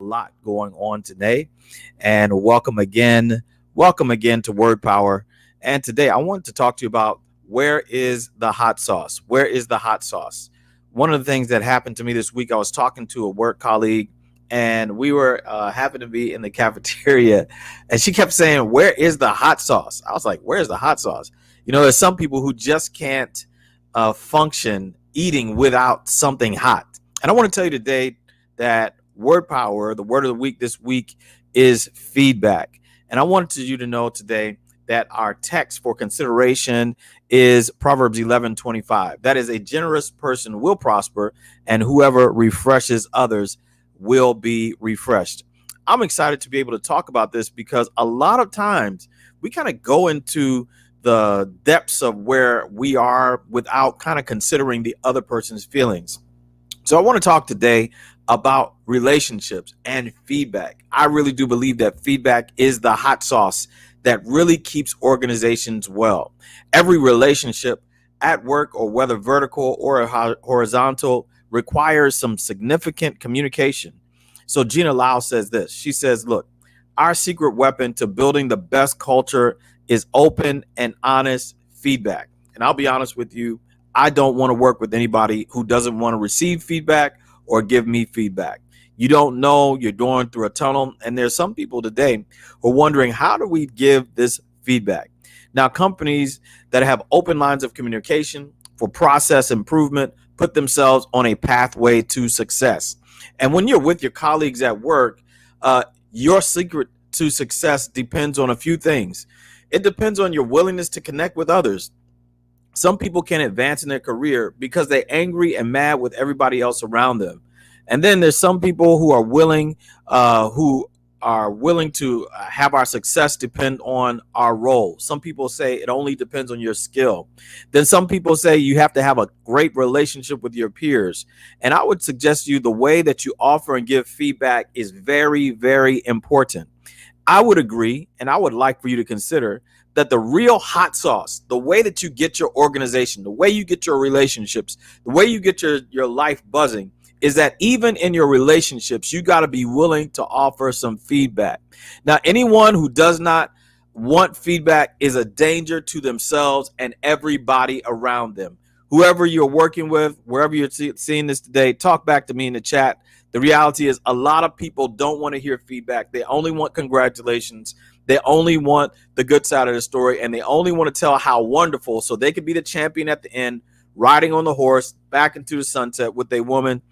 a lot going on today. And welcome again to Word Power. And today I wanted to talk to you about where is the hot sauce? Where is the hot sauce? One of the things that happened to me this week, I was talking to a work colleague and we were happened to be in the cafeteria and she kept saying, "Where is the hot sauce?" I was like, "Where's the hot sauce?" There's some people who just can't function eating without something hot. And I want to tell you today that word power, the word of the week this week is feedback. And I wanted you to know today that our text for consideration is Proverbs 11:25. That is, a generous person will prosper, and whoever refreshes others will be refreshed. I'm excited to be able to talk about this because a lot of times we kind of go into the depths of where we are without kind of considering the other person's feelings. So I want to talk today about relationships and feedback. I really do believe that feedback is the hot sauce that really keeps organizations well. Every relationship at work, or whether vertical or horizontal, requires some significant communication. So Gina Lau says this. She says, "Look, our secret weapon to building the best culture is open and honest feedback." And I'll be honest with you, I don't want to work with anybody who doesn't want to receive feedback or give me feedback. You don't know, you're going through a tunnel. And there's some people today who are wondering, how do we give this feedback? Now, companies that have open lines of communication for process improvement put themselves on a pathway to success. And when you're with your colleagues at work, your secret to success depends on a few things. It depends on your willingness to connect with others. Some people can't advance in their career because they're angry and mad with everybody else around them. And then there's some people who are willing to have our success depend on our role. Some people say it only depends on your skill. Then some people say you have to have a great relationship with your peers. And I would suggest to you the way that you offer and give feedback is very, very important. I would agree, and I would like for you to consider that the real hot sauce, the way that you get your organization, the way you get your relationships, the way you get your life buzzing, is that even in your relationships, you got to be willing to offer some feedback. Now, anyone who does not want feedback is a danger to themselves and everybody around them. Whoever you're working with, wherever you're seeing this today, talk back to me in the chat. The reality is a lot of people don't want to hear feedback. They only want congratulations. They only want the good side of the story, and they only want to tell how wonderful so they could be the champion at the end, riding on the horse back into the sunset with their woman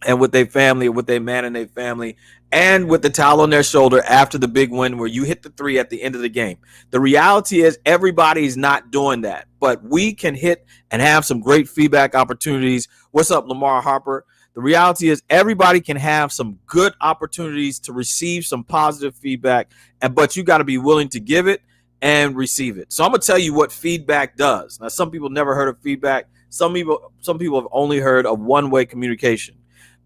and with their family, with their man and their family, and with the towel on their shoulder after the big win where you hit the three at the end of the game. The reality is everybody's not doing that, but we can hit and have some great feedback opportunities. What's up, Lamar Harper? The reality is everybody can have some good opportunities to receive some positive feedback, but you got to be willing to give it and receive it. So I'm going to tell you what feedback does. Now, some people never heard of feedback. Some people have only heard of one-way communication.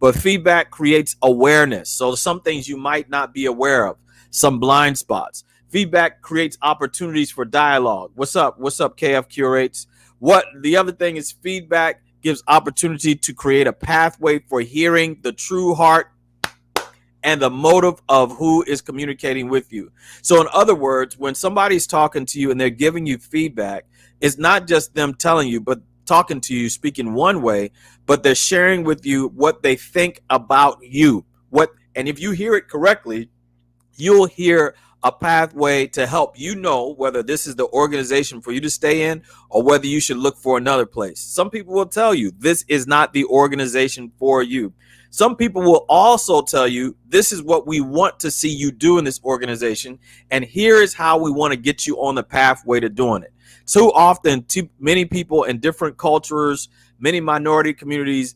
But feedback creates awareness. So some things you might not be aware of, some blind spots. Feedback creates opportunities for dialogue. What's up? What's up, KF Curates? The other thing is feedback gives opportunity to create a pathway for hearing the true heart and the motive of who is communicating with you. So in other words, when somebody's talking to you and they're giving you feedback, it's not just them telling you, but talking to you, speaking one way, but they're sharing with you what they think about you. And if you hear it correctly, you'll hear a pathway to help you know whether this is the organization for you to stay in or whether you should look for another place. Some people will tell you this is not the organization for you. Some people will also tell you this is what we want to see you do in this organization, and here is how we want to get you on the pathway to doing it. Too often, many people in different cultures, many minority communities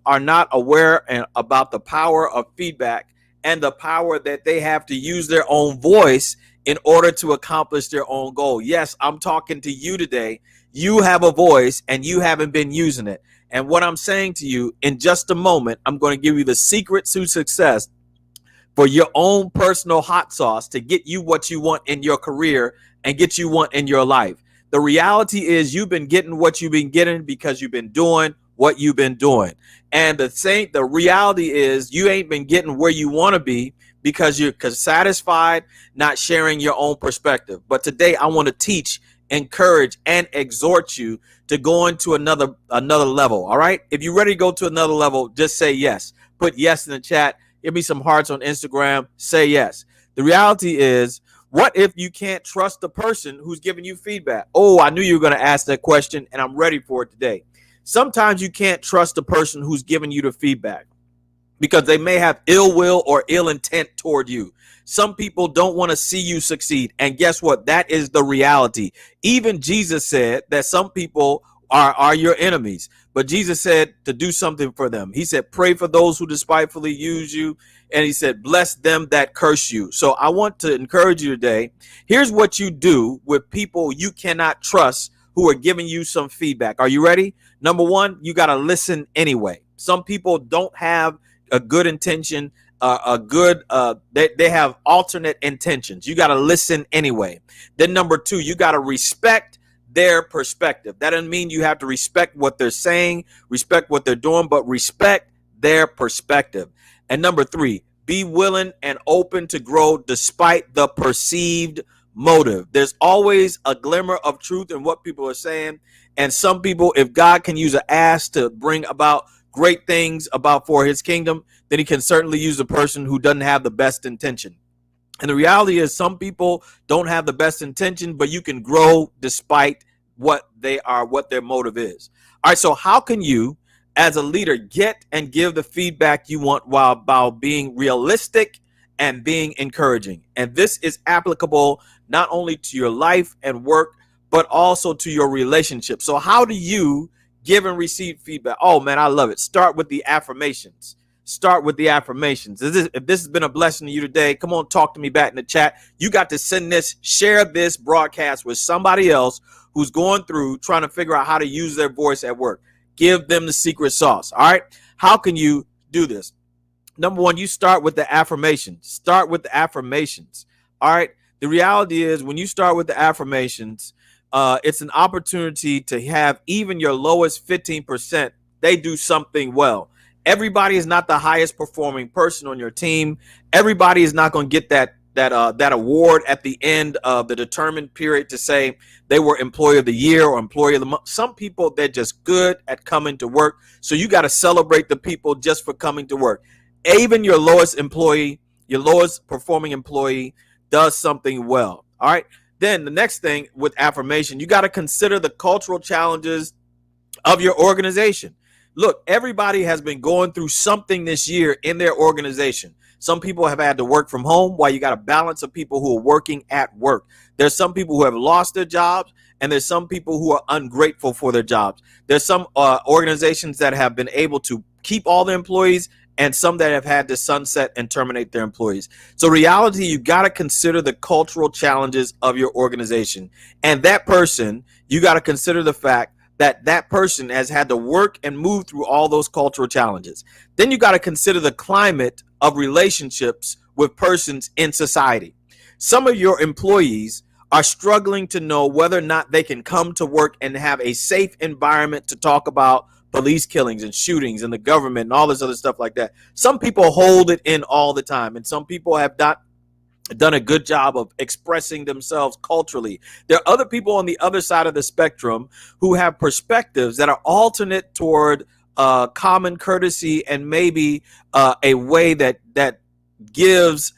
are not aware about the power of feedback and the power that they have to use their own voice in order to accomplish their own goal. Yes, I'm talking to you today. You have a voice and you haven't been using it. And what I'm saying to you in just a moment, I'm going to give you the secret to success for your own personal hot sauce to get you what you want in your career and get you what in your life. The reality is you've been getting what you've been getting because you've been doing what you've been doing. And the reality is you ain't been getting where you want to be because you're satisfied not sharing your own perspective. But today I want to teach, encourage, and exhort you to go into another level. All right. If you're ready to go to another level, just say yes. Put yes in the chat. Give me some hearts on Instagram. Say yes. The reality is, what if you can't trust the person who's giving you feedback? Oh, I knew you were going to ask that question, and I'm ready for it today. Sometimes you can't trust the person who's giving you the feedback because they may have ill will or ill intent toward you. Some people don't want to see you succeed. And guess what? That is the reality. Even Jesus said that some people are your enemies. But Jesus said to do something for them. He said, pray for those who despitefully use you. And he said, bless them that curse you. So I want to encourage you today. Here's what you do with people you cannot trust who are giving you some feedback. Are you ready? Number one, you got to listen anyway. Some people don't have a good intention, they have alternate intentions. You got to listen anyway. Then number two, you got to respect their perspective. That doesn't mean you have to respect what they're saying, respect what they're doing, but respect their perspective. And number three, be willing and open to grow despite the perceived motive. There's always a glimmer of truth in what people are saying. And some people, if God can use an ass to bring about great things about for his kingdom, then he can certainly use a person who doesn't have the best intention. And the reality is some people don't have the best intention, but you can grow despite what they are, what their motive is. All right. So how can you, as a leader, get and give the feedback you want while being realistic and being encouraging? And this is applicable not only to your life and work, but also to your relationship. So how do you give and receive feedback? Oh man, I love it. Start with the affirmations. Start with the affirmations. If this has been a blessing to you today, come on, talk to me back in the chat. You got to send this, share this broadcast with somebody else who's going through trying to figure out how to use their voice at work. Give them the secret sauce. All right. How can you do this? Number one, you start with the affirmations. Start with the affirmations. All right. The reality is when you start with the affirmations, it's an opportunity to have even your lowest 15%. They do something well. Everybody is not the highest performing person on your team. Everybody is not going to get that award at the end of the determined period to say they were employee of the year or employee of the month. Some people, they're just good at coming to work. So you got to celebrate the people just for coming to work. Even your lowest employee, your lowest performing employee does something well. All right. Then the next thing with affirmation, you got to consider the cultural challenges of your organization. Look, everybody has been going through something this year in their organization. Some people have had to work from home while you got a balance of people who are working at work. There's some people who have lost their jobs, and there's some people who are ungrateful for their jobs. There's some organizations that have been able to keep all the employees and some that have had to sunset and terminate their employees. So reality, you got to consider the cultural challenges of your organization. And that person, you got to consider the fact that person has had to work and move through all those cultural challenges. Then you got to consider the climate of relationships with persons in society. Some of your employees are struggling to know whether or not they can come to work and have a safe environment to talk about police killings and shootings and the government and all this other stuff like that. Some people hold it in all the time, and some people have not done a good job of expressing themselves culturally. There are other people on the other side of the spectrum who have perspectives that are alternate toward common courtesy and maybe a way that gives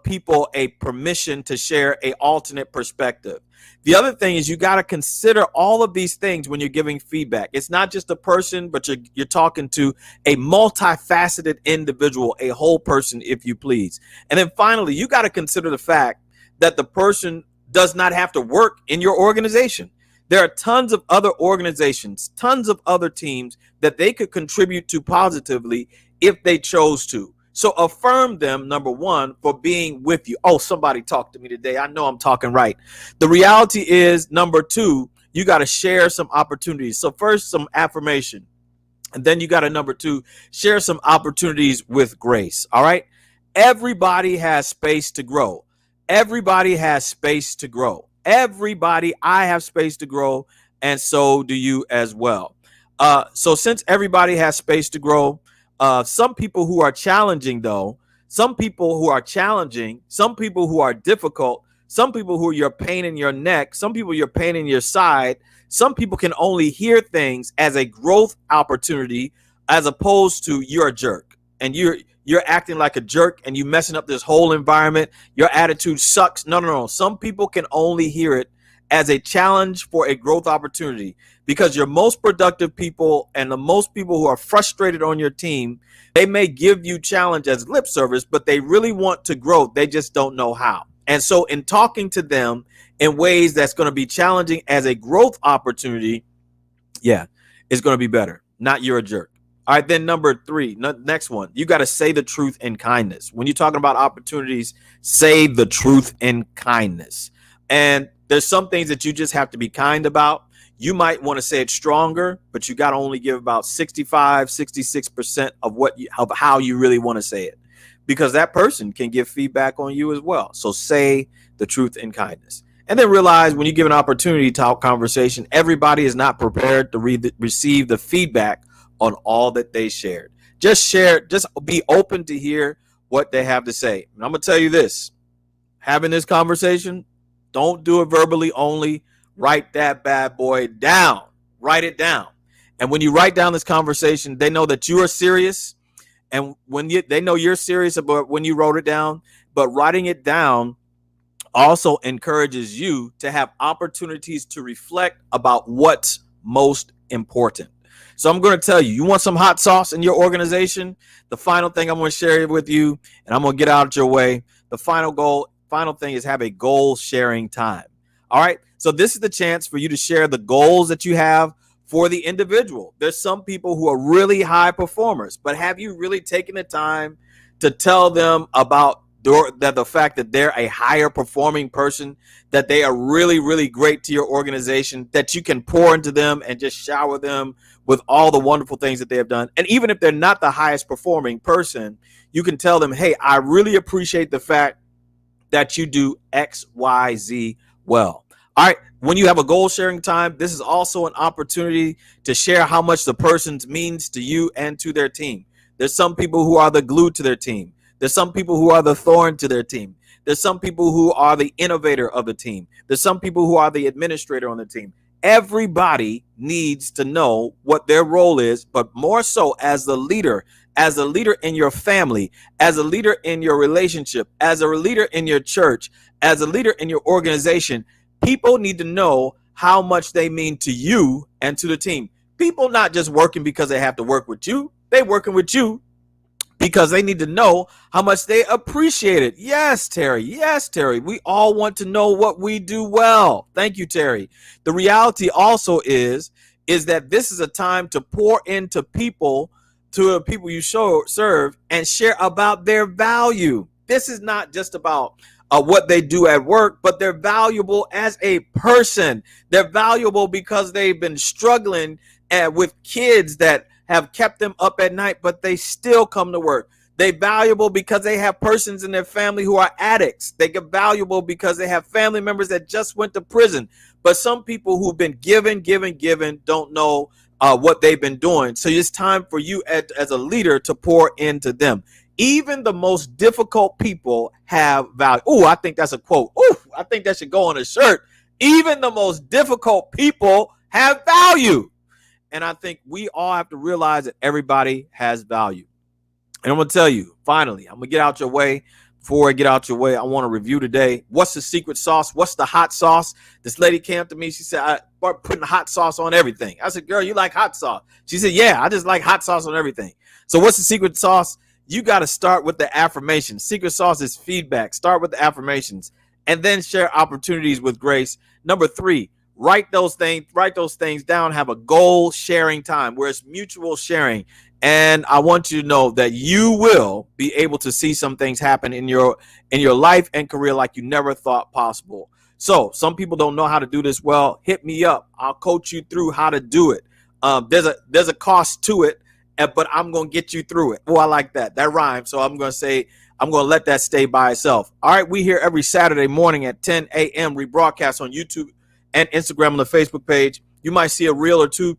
people a permission to share a alternate perspective. The other thing is you got to consider all of these things when you're giving feedback. It's not just a person, but you're talking to a multifaceted individual, a whole person, if you please. And then finally, you got to consider the fact that the person does not have to work in your organization. There are tons of other organizations, tons of other teams that they could contribute to positively if they chose to. So affirm them, number one, for being with you. Oh, somebody talked to me today. I know I'm talking right. The reality is, number two, you got to share some opportunities. So first, some affirmation. And then you got to, number two, share some opportunities with grace. All right. Everybody has space to grow. Everybody has space to grow. Everybody, I have space to grow. And so do you as well. So since everybody has space to grow, some people who are challenging, though, some people who are challenging, some people who are difficult, some people who are your pain in your neck, some people you're pain in your side, some people can only hear things as a growth opportunity as opposed to you're a jerk and you're acting like a jerk and you messing up this whole environment. Your attitude sucks. No, no, no. Some people can only hear it as a challenge for a growth opportunity, because your most productive people and the most people who are frustrated on your team, they may give you challenge as lip service, but they really want to grow. They just don't know how. And so in talking to them in ways that's going to be challenging as a growth opportunity, yeah, it's going to be better. Not you're a jerk. All right, then number 3, next one, you got to say the truth in kindness. When you're talking about opportunities, say the truth in kindness. And there's some things that you just have to be kind about. You might want to say it stronger, but you got to only give about 65, 66% of how you really want to say it, because that person can give feedback on you as well. So say the truth in kindness. And then realize when you give an opportunity to talk conversation, everybody is not prepared to receive the feedback on all that they shared. Just share, just be open to hear what they have to say. And I'm going to tell you this, having this conversation, don't do it verbally only. Write that bad boy down. Write it down. And when you write down this conversation, they know that you are serious. And when they know you're serious about when you wrote it down. But writing it down also encourages you to have opportunities to reflect about what's most important. So I'm going to tell you, you want some hot sauce in your organization? The final thing I'm going to share with you, and I'm going to get out of your way. The final thing is have a goal sharing time. All right. So this is the chance for you to share the goals that you have for the individual. There's some people who are really high performers, but have you really taken the time to tell them about the fact that they're a higher performing person, that they are really, really great to your organization, that you can pour into them and just shower them with all the wonderful things that they have done. And even if they're not the highest performing person, you can tell them, hey, I really appreciate the fact that you do X, Y, Z well. All right. When you have a goal sharing time, this is also an opportunity to share how much the person means to you and to their team. There's some people who are the glue to their team. There's some people who are the thorn to their team. There's some people who are the innovator of the team. There's some people who are the administrator on the team. Everybody needs to know what their role is, but more so as a leader in your family, as a leader in your relationship, as a leader in your church, as a leader in your organization. People need to know how much they mean to you and to the team. People not just working because they have to work with you. They working with you because they need to know how much they appreciate it. Yes, Terry. Yes, Terry. We all want to know what we do well. Thank you, Terry. The reality also is that this is a time to pour into people, to the people you serve, and share about their value. This is not just about what they do at work, but they're valuable as a person. They're valuable because they've been struggling with kids that have kept them up at night, but they still come to work. They're valuable because they have persons in their family who are addicts. They get valuable because they have family members that just went to prison. But some people who've been given don't know what they've been doing. So it's time for you as a leader to pour into them. Even the most difficult people have value. Oh, I think that's a quote. Oh, I think that should go on a shirt. Even the most difficult people have value. And I think we all have to realize that everybody has value. And I'm going to tell you, finally, I'm going to get out your way. Before I get out your way, I want to review today. What's the secret sauce? What's the hot sauce? This lady came up to me. She said, I start putting hot sauce on everything. I said, girl, you like hot sauce? She said, yeah, I just like hot sauce on everything. So what's the secret sauce? You got to start with the affirmations. Secret sauce is feedback. Start with the affirmations and then share opportunities with grace. Number 3, write those things down. Have a goal sharing time where it's mutual sharing. And I want you to know that you will be able to see some things happen in your life and career like you never thought possible. So some people don't know how to do this well. Hit me up. I'll coach you through how to do it. There's a cost to it, but I'm going to get you through it. Oh, I like that. That rhymes. So I'm going to let that stay by itself. All right. We here every Saturday morning at 10 a.m. rebroadcast on YouTube and Instagram on the Facebook page. You might see a reel or two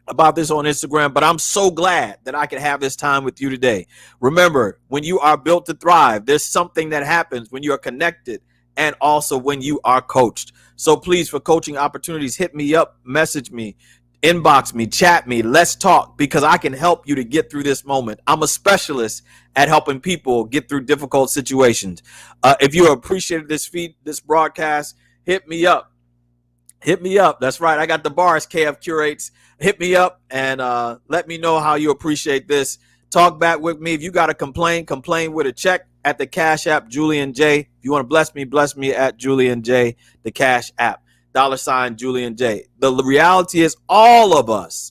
about this on Instagram, but I'm so glad that I can have this time with you today. Remember, when you are built to thrive, there's something that happens when you are connected and also when you are coached. So please, for coaching opportunities, hit me up, message me, inbox me, chat me, let's talk, because I can help you to get through this moment. I'm a specialist at helping people get through difficult situations. If you appreciated this broadcast, hit me up. Hit me up. That's right. I got the bars, KF Curates. Hit me up and let me know how you appreciate this. Talk back with me. If you got a complain with a check at the Cash App, Julian J. If you want to bless me at Julian J, the Cash App, $ Julian J. The reality is all of us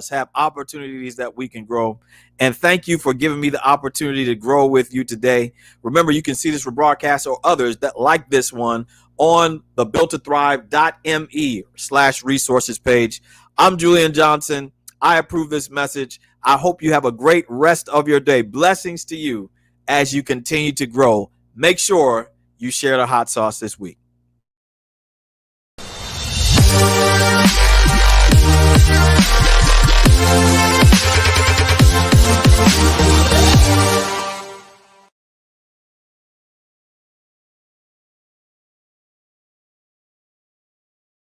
have opportunities that we can grow. And thank you for giving me the opportunity to grow with you today. Remember, you can see this rebroadcast or others that like this one on the builttothrive.me/resources page. I'm Julian Johnson. I approve this message. I hope you have a great rest of your day. Blessings to you as you continue to grow. Make sure you share the hot sauce this week.